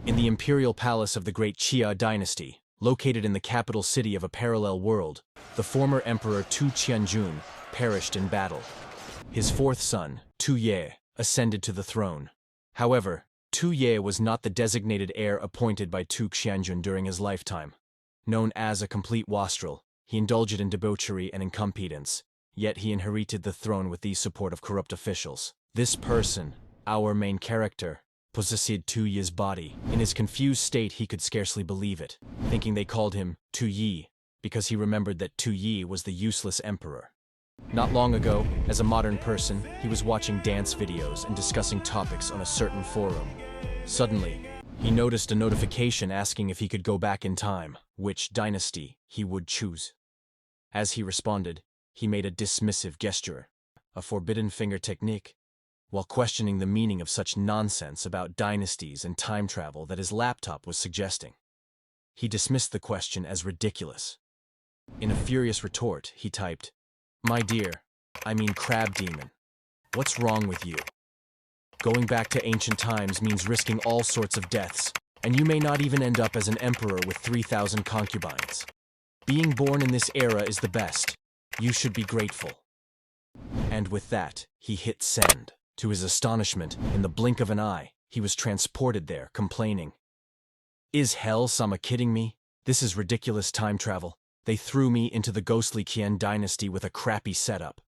In the Imperial palace of the Great Qian Dynasty, located in the capital city of a parallel world, the former emperor Tu Qianjun perished in battle. His fourth son, Tu Ye, ascended to the throne. However, Tu Ye was not the designated heir appointed by Tu Qianjun during his lifetime. Known as a complete wastrel, he indulged in debauchery and incompetence, yet he inherited the throne with the support of corrupt officials. This person, our main character, possessed Tu Yi's body. In his confused state he could scarcely believe it, thinking they called him Tu Yi, because he remembered that Tu Yi was the useless emperor. Not long ago, as a modern person, he was watching dance videos and discussing topics on a certain forum. Suddenly, he noticed a notification asking if he could go back in time, which dynasty he would choose. As he responded, he made a dismissive gesture, a forbidden finger technique, while questioning the meaning of such nonsense about dynasties and time travel that his laptop was suggesting. He dismissed the question as ridiculous. In a furious retort, he typed, "My dear, I mean crab demon. What's wrong with you? Going back to ancient times means risking all sorts of deaths, and you may not even end up as an emperor with 3,000 concubines. Being born in this era is the best. You should be grateful." And with that, he hit send. To his astonishment, in the blink of an eye, he was transported there, complaining, "Is hell sama kidding me? This is ridiculous time travel. They threw me into the ghostly Qian Dynasty with a crappy setup."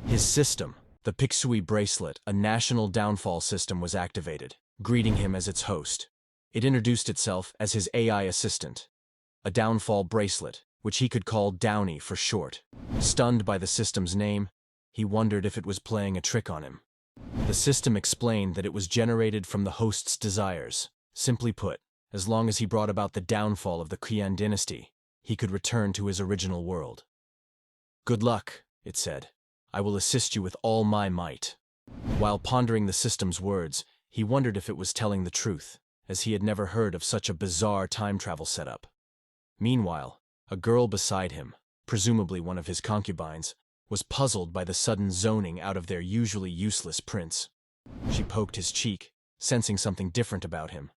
His system, the Pixui bracelet, a national downfall system, was activated, greeting him as its host. It introduced itself as his AI assistant, a downfall bracelet, which he could call Downy for short. Stunned by the system's name, he wondered if it was playing a trick on him. The system explained that it was generated from the host's desires. Simply put, as long as he brought about the downfall of the Qian Dynasty, he could return to his original world. "Good luck," it said. "I will assist you with all my might." While pondering the system's words, he wondered if it was telling the truth, as he had never heard of such a bizarre time travel setup. Meanwhile, a girl beside him, presumably one of his concubines, was puzzled by the sudden zoning out of their usually useless prince. She poked his cheek, sensing something different about him.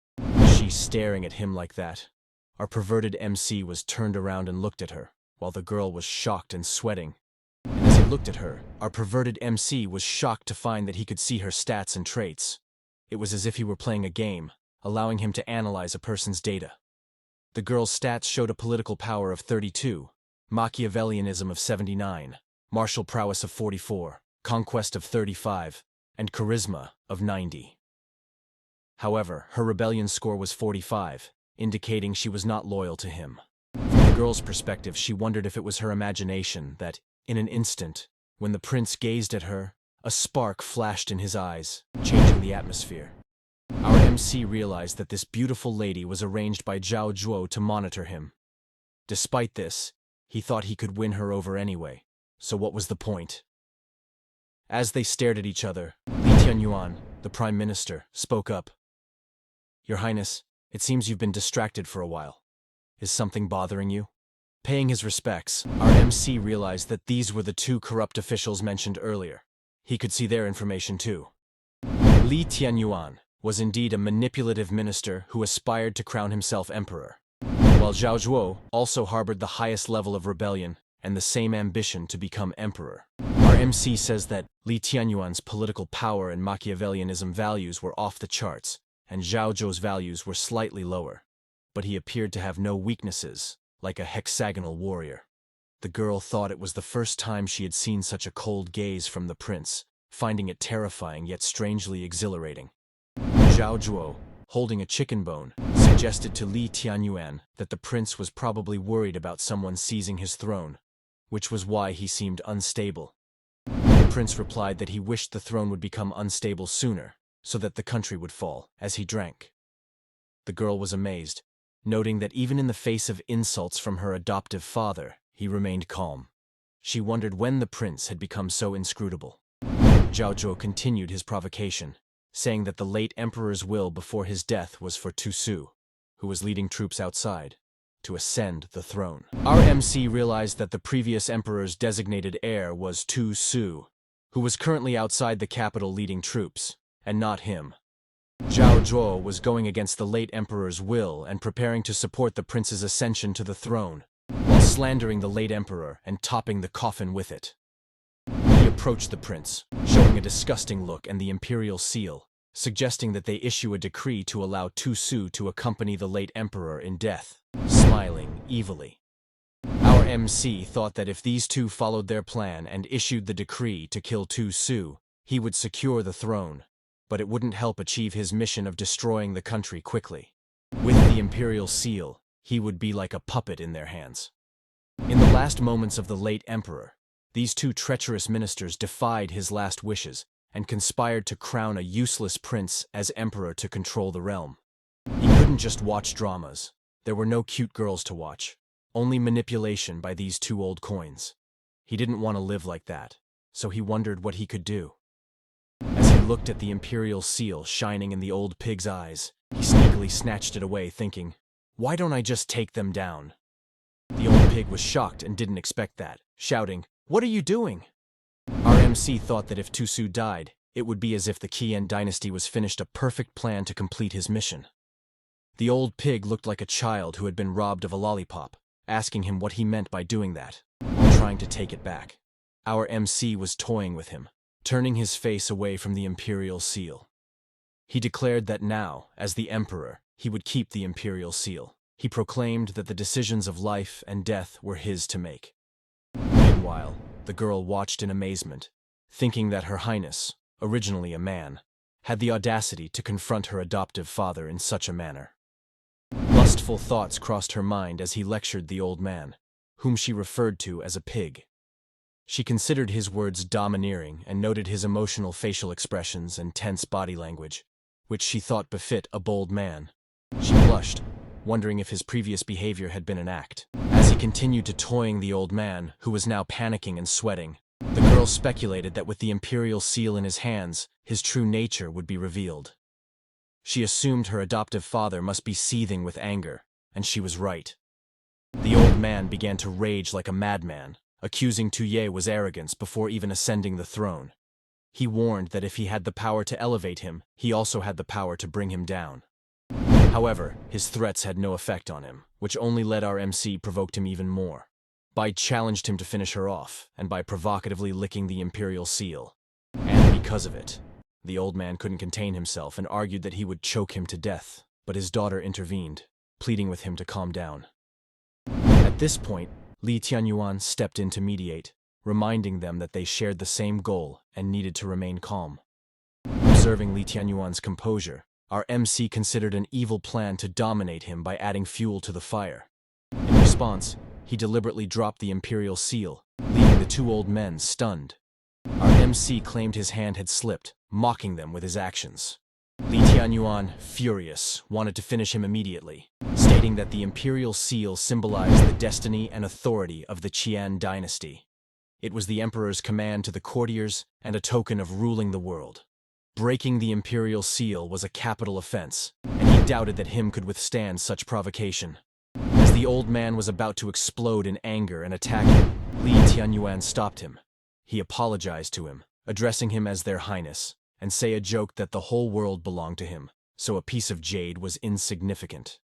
She staring at him like that. Our perverted MC was turned around and looked at her, while the girl was shocked and sweating. And as he looked at her, our perverted MC was shocked to find that he could see her stats and traits. It was as if he were playing a game, allowing him to analyze a person's data. The girl's stats showed a political power of 32, Machiavellianism of 79, martial prowess of 44, conquest of 35, and charisma of 90. However, her rebellion score was 45, indicating she was not loyal to him. From the girl's perspective, she wondered if it was her imagination that, in an instant, when the prince gazed at her, a spark flashed in his eyes, changing the atmosphere. Our MC realized that this beautiful lady was arranged by Zhao Zhuo to monitor him. Despite this, he thought he could win her over anyway. So what was the point? As they stared at each other, Li Tianyuan, the Prime Minister, spoke up. "Your Highness, it seems you've been distracted for a while. Is something bothering you?" Paying his respects, our MC realized that these were the two corrupt officials mentioned earlier. He could see their information too. Li Tianyuan was indeed a manipulative minister who aspired to crown himself emperor, while Zhao Zhuo also harbored the highest level of rebellion and the same ambition to become emperor. Our MC says that Li Tianyuan's political power and Machiavellianism values were off the charts, and Zhao Zhuo's values were slightly lower, but he appeared to have no weaknesses, like a hexagonal warrior. The girl thought it was the first time she had seen such a cold gaze from the prince, finding it terrifying yet strangely exhilarating. Zhao Zhuo, holding a chicken bone, suggested to Li Tianyuan that the prince was probably worried about someone seizing his throne, which was why he seemed unstable. The prince replied that he wished the throne would become unstable sooner, so that the country would fall, as he drank. The girl was amazed, noting that even in the face of insults from her adoptive father, he remained calm. She wondered when the prince had become so inscrutable. Zhao Zhuo continued his provocation, saying that the late emperor's will before his death was for Tu Su, who was leading troops outside, to ascend the throne. Our MC realized that the previous emperor's designated heir was Tu Su, who was currently outside the capital leading troops, and not him. Zhao Zhuo was going against the late emperor's will and preparing to support the prince's ascension to the throne, while slandering the late emperor and topping the coffin with it. He approached the prince, showing a disgusting look and the imperial seal, suggesting that they issue a decree to allow Tu Su to accompany the late emperor in death, smiling evilly. Our MC thought that if these two followed their plan and issued the decree to kill Tu Su, he would secure the throne, but it wouldn't help achieve his mission of destroying the country quickly. With the imperial seal, he would be like a puppet in their hands. In the last moments of the late emperor, these two treacherous ministers defied his last wishes and conspired to crown a useless prince as emperor to control the realm. He couldn't just watch dramas. There were no cute girls to watch, only manipulation by these two old coins. He didn't want to live like that, so he wondered what he could do. As he looked at the imperial seal shining in the old pig's eyes, he sneakily snatched it away, thinking, "Why don't I just take them down?" The old pig was shocked and didn't expect that, shouting, "What are you doing?" Our MC thought that if Tu Su died, it would be as if the Qian Dynasty was finished a perfect plan to complete his mission. The old pig looked like a child who had been robbed of a lollipop, asking him what he meant by doing that, while trying to take it back. Our MC was toying with him, turning his face away from the imperial seal. He declared that now, as the emperor, he would keep the imperial seal. He proclaimed that the decisions of life and death were his to make. Meanwhile, the girl watched in amazement, thinking that Her Highness, originally a man, had the audacity to confront her adoptive father in such a manner. Lustful thoughts crossed her mind as he lectured the old man, whom she referred to as a pig. She considered his words domineering and noted his emotional facial expressions and tense body language, which she thought befit a bold man. She blushed, wondering if his previous behavior had been an act. As he continued to toying the old man, who was now panicking and sweating, the girl speculated that with the imperial seal in his hands, his true nature would be revealed. She assumed her adoptive father must be seething with anger, and she was right. The old man began to rage like a madman, accusing Tu Ye was arrogance before even ascending the throne. He warned that if he had the power to elevate him, he also had the power to bring him down. However, his threats had no effect on him, which only led our MC provoked him even more. Bai challenged him to finish her off, and by provocatively licking the imperial seal. And because of it, the old man couldn't contain himself and argued that he would choke him to death, but his daughter intervened, pleading with him to calm down. At this point, Li Tianyuan stepped in to mediate, reminding them that they shared the same goal and needed to remain calm. Observing Li Tianyuan's composure, our MC considered an evil plan to dominate him by adding fuel to the fire. In response, he deliberately dropped the imperial seal, leaving the two old men stunned. Our MC claimed his hand had slipped, mocking them with his actions. Li Tianyuan, furious, wanted to finish him immediately, stating that the imperial seal symbolized the destiny and authority of the Qian Dynasty. It was the emperor's command to the courtiers and a token of ruling the world. Breaking the imperial seal was a capital offense, and he doubted that him could withstand such provocation. As the old man was about to explode in anger and attack him, Li Tianyuan stopped him. He apologized to him, addressing him as their highness, and say a joke that the whole world belonged to him, so a piece of jade was insignificant.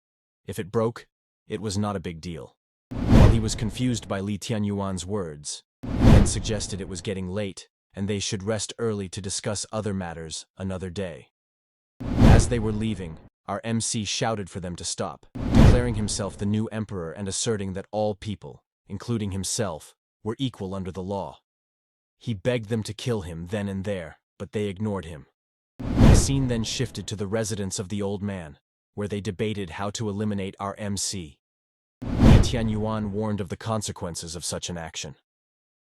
If it broke, it was not a big deal. While he was confused by Li Tianyuan's words, and then suggested it was getting late, and they should rest early to discuss other matters another day. As they were leaving, our MC shouted for them to stop, declaring himself the new emperor and asserting that all people, including himself, were equal under the law. He begged them to kill him then and there, but they ignored him. The scene then shifted to the residence of the old man, where they debated how to eliminate our MC. Li Tianyuan warned of the consequences of such an action.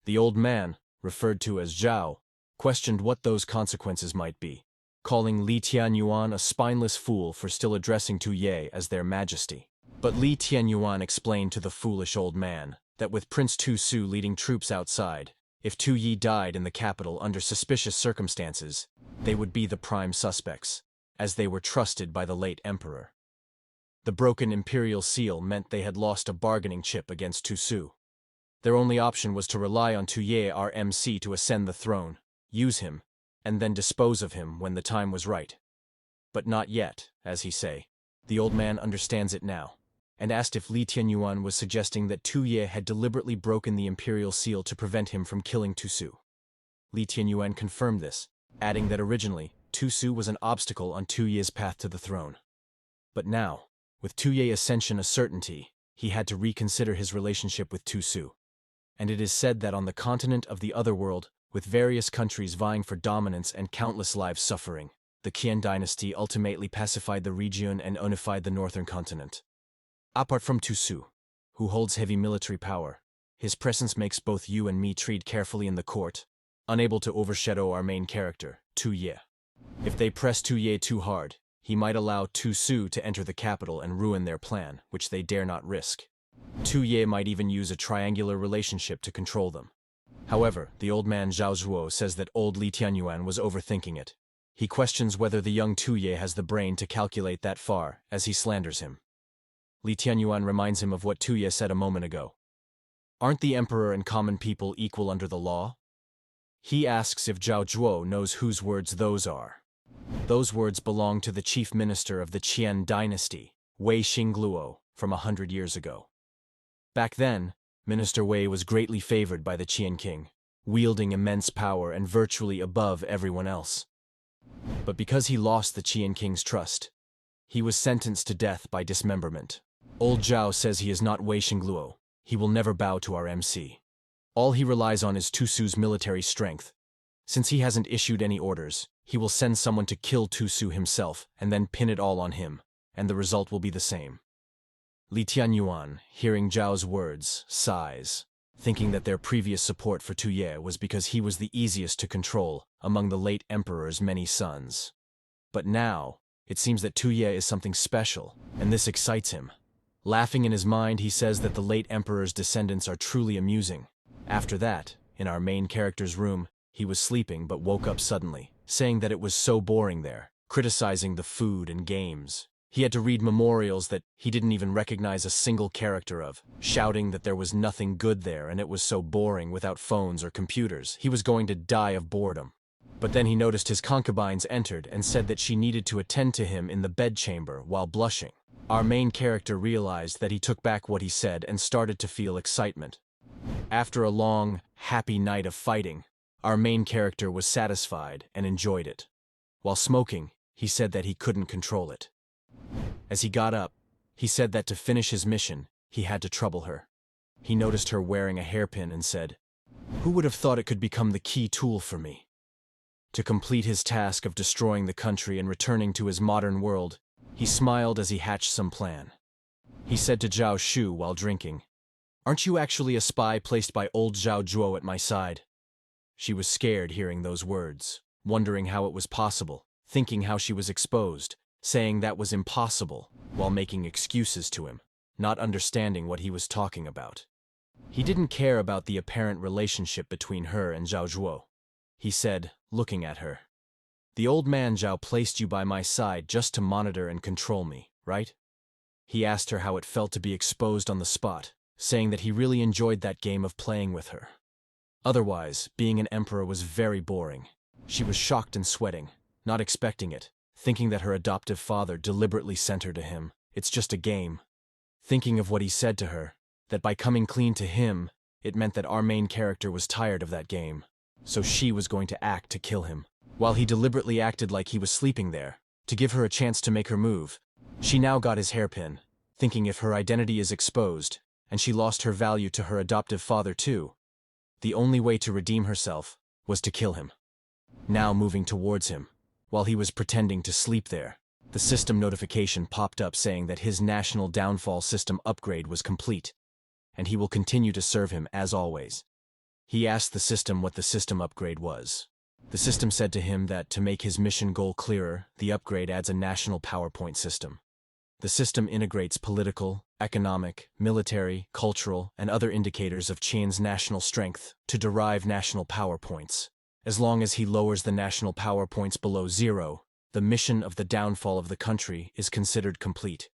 The old man, referred to as Zhao, questioned what those consequences might be, calling Li Tianyuan a spineless fool for still addressing Tu Ye as their majesty. But Li Tianyuan explained to the foolish old man that with Prince Tu Su leading troops outside, if Tu Yi died in the capital under suspicious circumstances, they would be the prime suspects, as they were trusted by the late emperor. The broken imperial seal meant they had lost a bargaining chip against Tu Su. Their only option was to rely on Tu Ye, our MC, to ascend the throne, use him, and then dispose of him when the time was right. But not yet, as he say. The old man understands it now, and asked if Li Tianyuan was suggesting that Tu Ye had deliberately broken the imperial seal to prevent him from killing Tu Su. Li Tianyuan confirmed this, adding that originally, Tu Su was an obstacle on Tu Ye's path to the throne. But now, with Tu Ye's ascension a certainty, he had to reconsider his relationship with Tu Su. And it is said that on the continent of the otherworld, with various countries vying for dominance and countless lives suffering, the Qian Dynasty ultimately pacified the region and unified the northern continent. Apart from Tu Su, who holds heavy military power, his presence makes both you and me tread carefully in the court, unable to overshadow our main character, Tu Ye. If they press Tu Ye too hard, he might allow Tu Su to enter the capital and ruin their plan, which they dare not risk. Tu Ye might even use a triangular relationship to control them. However, the old man Zhao Zhuo says that old Li Tianyuan was overthinking it. He questions whether the young Tu Ye has the brain to calculate that far, as he slanders him. Li Tianyuan reminds him of what Tu Ye said a moment ago. Aren't the emperor and common people equal under the law? He asks if Zhao Zhuo knows whose words those are. Those words belong to the chief minister of the Qian Dynasty, Wei Xingluo, from 100 years ago. Back then, Minister Wei was greatly favored by the Qian king, wielding immense power and virtually above everyone else. But because he lost the Qian king's trust, he was sentenced to death by dismemberment. Old Zhao says he is not Wei Xingluo. He will never bow to our MC. All he relies on is Tu Su's military strength. Since he hasn't issued any orders, he will send someone to kill Tu Su himself and then pin it all on him, and the result will be the same. Li Tianyuan, hearing Zhao's words, sighs, thinking that their previous support for Tu Ye was because he was the easiest to control among the late emperor's many sons. But now, it seems that Tu Ye is something special, and this excites him. Laughing in his mind, he says that the late emperor's descendants are truly amusing. After that, in our main character's room, he was sleeping but woke up suddenly, saying that it was so boring there, criticizing the food and games. He had to read memorials that he didn't even recognize a single character of, shouting that there was nothing good there and it was so boring without phones or computers. He was going to die of boredom. But then he noticed his concubines entered and said that she needed to attend to him in the bedchamber while blushing. Our main character realized that he took back what he said and started to feel excitement. After a long, happy night of fighting, our main character was satisfied and enjoyed it. While smoking, he said that he couldn't control it. As he got up, he said that to finish his mission, he had to trouble her. He noticed her wearing a hairpin and said, "Who would have thought it could become the key tool for me?" To complete his task of destroying the country and returning to his modern world, he smiled as he hatched some plan. He said to Zhao Shu while drinking, "Aren't you actually a spy placed by old Zhao Zhuo at my side?" She was scared hearing those words, wondering how it was possible, thinking how she was exposed, saying that was impossible, while making excuses to him, not understanding what he was talking about. He didn't care about the apparent relationship between her and Zhao Zhuo. He said, looking at her, "The old man Zhao placed you by my side just to monitor and control me, right?" He asked her how it felt to be exposed on the spot, saying that he really enjoyed that game of playing with her. Otherwise, being an emperor was very boring. She was shocked and sweating, not expecting it, thinking that her adoptive father deliberately sent her to him. It's just a game. Thinking of what he said to her, that by coming clean to him, it meant that our main character was tired of that game, so she was going to act to kill him. While he deliberately acted like he was sleeping there, to give her a chance to make her move, she now got his hairpin, thinking if her identity is exposed, and she lost her value to her adoptive father too, the only way to redeem herself was to kill him. Now moving towards him, while he was pretending to sleep there, the system notification popped up saying that his national downfall system upgrade was complete, and he will continue to serve him as always. He asked the system what the system upgrade was. The system said to him that to make his mission goal clearer, the upgrade adds a national PowerPoint system. The system integrates political, economic, military, cultural, and other indicators of Qian's national strength to derive national PowerPoints. As long as he lowers the national PowerPoints below 0, the mission of the downfall of the country is considered complete.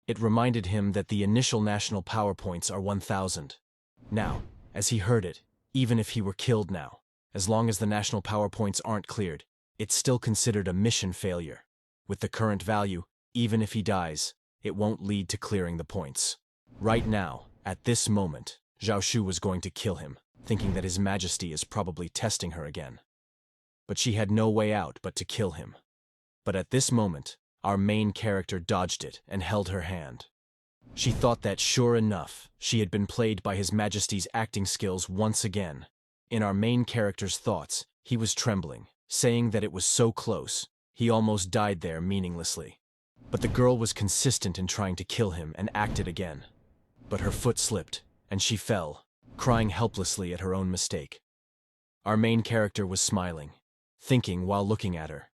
It reminded him that the initial national PowerPoints are 1,000. Now, as he heard it, even if he were killed now, as long as the national PowerPoints aren't cleared, it's still considered a mission failure. With the current value, even if he dies, it won't lead to clearing the points. Right now, at this moment, Zhao Shu was going to kill him, thinking that His Majesty is probably testing her again. But she had no way out but to kill him. But at this moment, our main character dodged it and held her hand. She thought that, sure enough, she had been played by His Majesty's acting skills once again. In our main character's thoughts, he was trembling, saying that it was so close, he almost died there meaninglessly. But the girl was consistent in trying to kill him and acted again. But her foot slipped, and she fell, crying helplessly at her own mistake. Our main character was smiling, thinking while looking at her.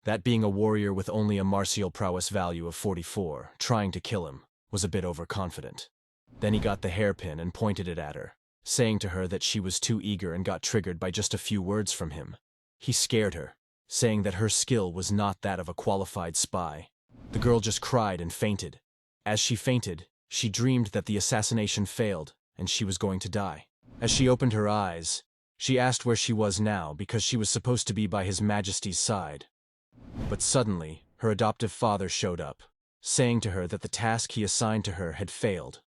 That being a warrior with only a martial prowess value of 44, trying to kill him, was a bit overconfident. Then he got the hairpin and pointed it at her, saying to her that she was too eager and got triggered by just a few words from him. He scared her, saying that her skill was not that of a qualified spy. The girl just cried and fainted. As she fainted, she dreamed that the assassination failed and she was going to die. As she opened her eyes, she asked where she was now because she was supposed to be by His Majesty's side. But suddenly, her adoptive father showed up, saying to her that the task he assigned to her had failed.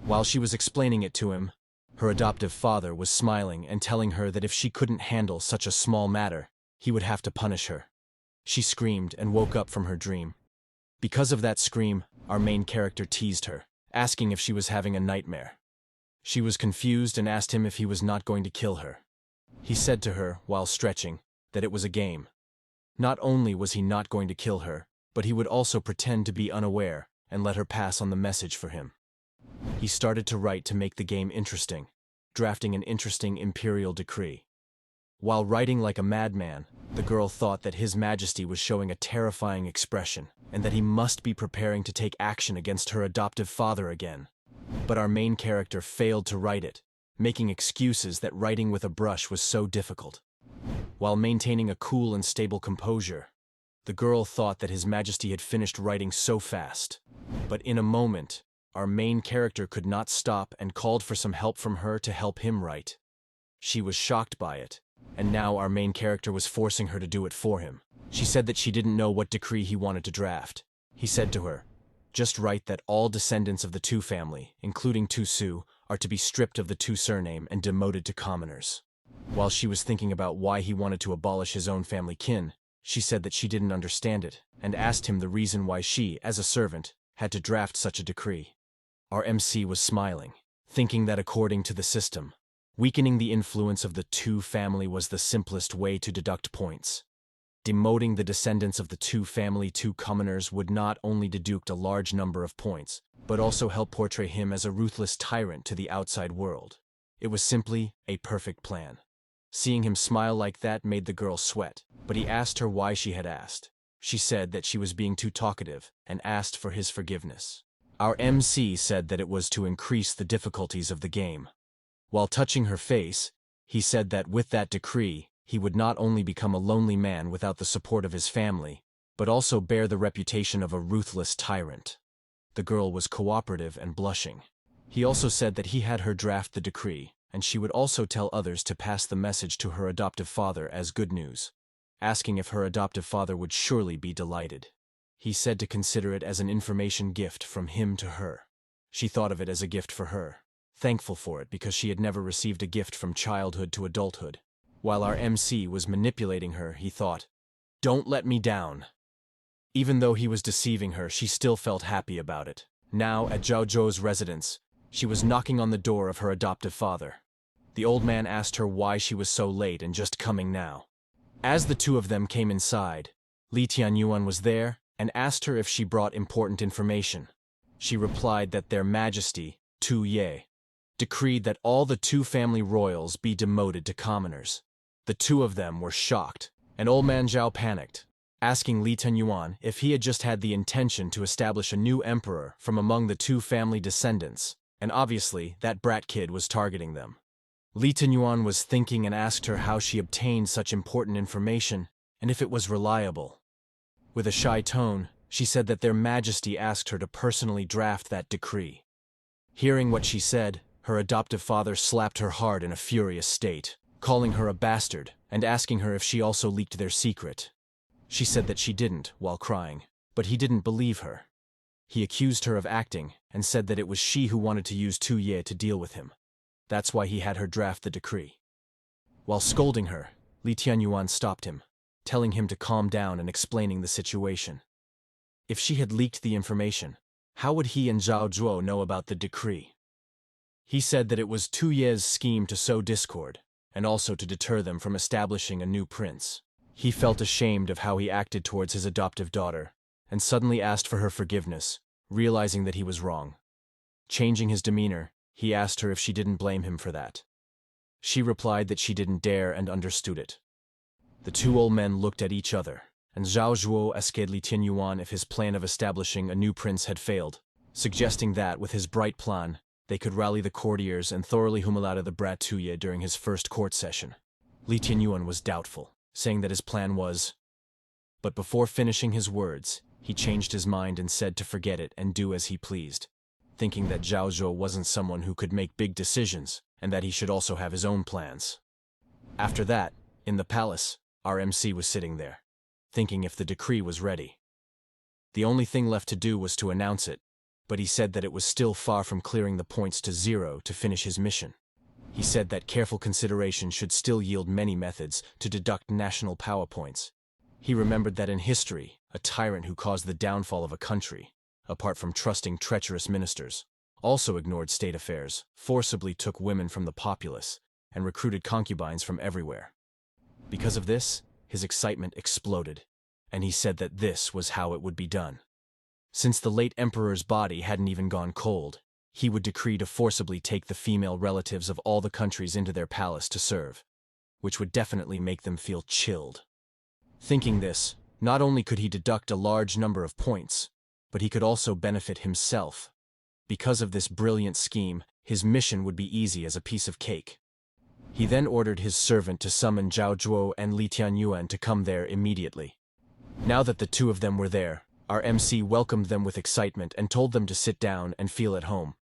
While she was explaining it to him, her adoptive father was smiling and telling her that if she couldn't handle such a small matter, he would have to punish her. She screamed and woke up from her dream. Because of that scream, our main character teased her, asking if she was having a nightmare. She was confused and asked him if he was not going to kill her. He said to her, while stretching, that it was a game. Not only was he not going to kill her, but he would also pretend to be unaware and let her pass on the message for him. He started to write to make the game interesting, drafting an interesting Imperial decree. While writing like a madman, the girl thought that His Majesty was showing a terrifying expression and that he must be preparing to take action against her adoptive father again. But our main character failed to write it, making excuses that writing with a brush was so difficult. While maintaining a cool and stable composure, the girl thought that His Majesty had finished writing so fast. But in a moment, our main character could not stop and called for some help from her to help him write. She was shocked by it, and now our main character was forcing her to do it for him. She said that she didn't know what decree he wanted to draft. He said to her, "Just write that all descendants of the Tu family, including Tu Su, are to be stripped of the Tu surname and demoted to commoners." While she was thinking about why he wanted to abolish his own family kin, she said that she didn't understand it, and asked him the reason why she, as a servant, had to draft such a decree. Our MC was smiling, thinking that according to the system, weakening the influence of the Tu family was the simplest way to deduct points. Demoting the descendants of the Tu family to commoners would not only deduct a large number of points, but also help portray him as a ruthless tyrant to the outside world. It was simply a perfect plan. Seeing him smile like that made the girl sweat, but he asked her why she had asked. She said that she was being too talkative and asked for his forgiveness. Our MC said that it was to increase the difficulties of the game. While touching her face, he said that with that decree, he would not only become a lonely man without the support of his family, but also bear the reputation of a ruthless tyrant. The girl was cooperative and blushing. He also said that he had her draft the decree, and she would also tell others to pass the message to her adoptive father as good news, asking if her adoptive father would surely be delighted. He said to consider it as an information gift from him to her. She thought of it as a gift for her, thankful for it because she had never received a gift from childhood to adulthood. While our MC was manipulating her, he thought, "Don't let me down." Even though he was deceiving her, she still felt happy about it. Now, at Zhao Zhou's residence, she was knocking on the door of her adoptive father. The old man asked her why she was so late and just coming now. As the two of them came inside, Li Tianyuan was there and asked her if she brought important information. She replied that their Majesty, Tu Ye, decreed that all the Tu family royals be demoted to commoners. The two of them were shocked, and old man Zhao panicked, asking Li Tianyuan if he had just had the intention to establish a new emperor from among the Tu family descendants, and obviously that brat kid was targeting them. Li Tianyuan was thinking and asked her how she obtained such important information and if it was reliable. With a shy tone, she said that their Majesty asked her to personally draft that decree. Hearing what she said, her adoptive father slapped her hard in a furious state, calling her a bastard and asking her if she also leaked their secret. She said that she didn't, while crying, but he didn't believe her. He accused her of acting and said that it was she who wanted to use Tu Ye to deal with him. That's why he had her draft the decree. While scolding her, Li Tianyuan stopped him, telling him to calm down and explaining the situation. If she had leaked the information, how would he and Zhao Zhuo know about the decree? He said that it was Tu Ye's scheme to sow discord, and also to deter them from establishing a new prince. He felt ashamed of how he acted towards his adoptive daughter, and suddenly asked for her forgiveness, realizing that he was wrong. Changing his demeanor, he asked her if she didn't blame him for that. She replied that she didn't dare and understood it. The two old men looked at each other, and Zhao Zhuo asked Li Tianyuan if his plan of establishing a new prince had failed, suggesting that, with his bright plan, they could rally the courtiers and thoroughly humiliate the brat Tu Ye during his first court session. Li Tianyuan was doubtful, saying that his plan was... But before finishing his words, he changed his mind and said to forget it and do as he pleased, thinking that Zhao Zhuo wasn't someone who could make big decisions, and that he should also have his own plans. After that, in the palace, our MC was sitting there, thinking if the decree was ready. The only thing left to do was to announce it, but he said that it was still far from clearing the points to 0 to finish his mission. He said that careful consideration should still yield many methods to deduct national power points. He remembered that in history, a tyrant who caused the downfall of a country, apart from trusting treacherous ministers, also ignored state affairs, forcibly took women from the populace, and recruited concubines from everywhere. Because of this, his excitement exploded, and he said that this was how it would be done. Since the late emperor's body hadn't even gone cold, he would decree to forcibly take the female relatives of all the countries into their palace to serve, which would definitely make them feel chilled. Thinking this, not only could he deduct a large number of points, but he could also benefit himself. Because of this brilliant scheme, his mission would be easy as a piece of cake. He then ordered his servant to summon Zhao Zhuo and Li Tianyuan to come there immediately. Now that the two of them were there, our MC welcomed them with excitement and told them to sit down and feel at home.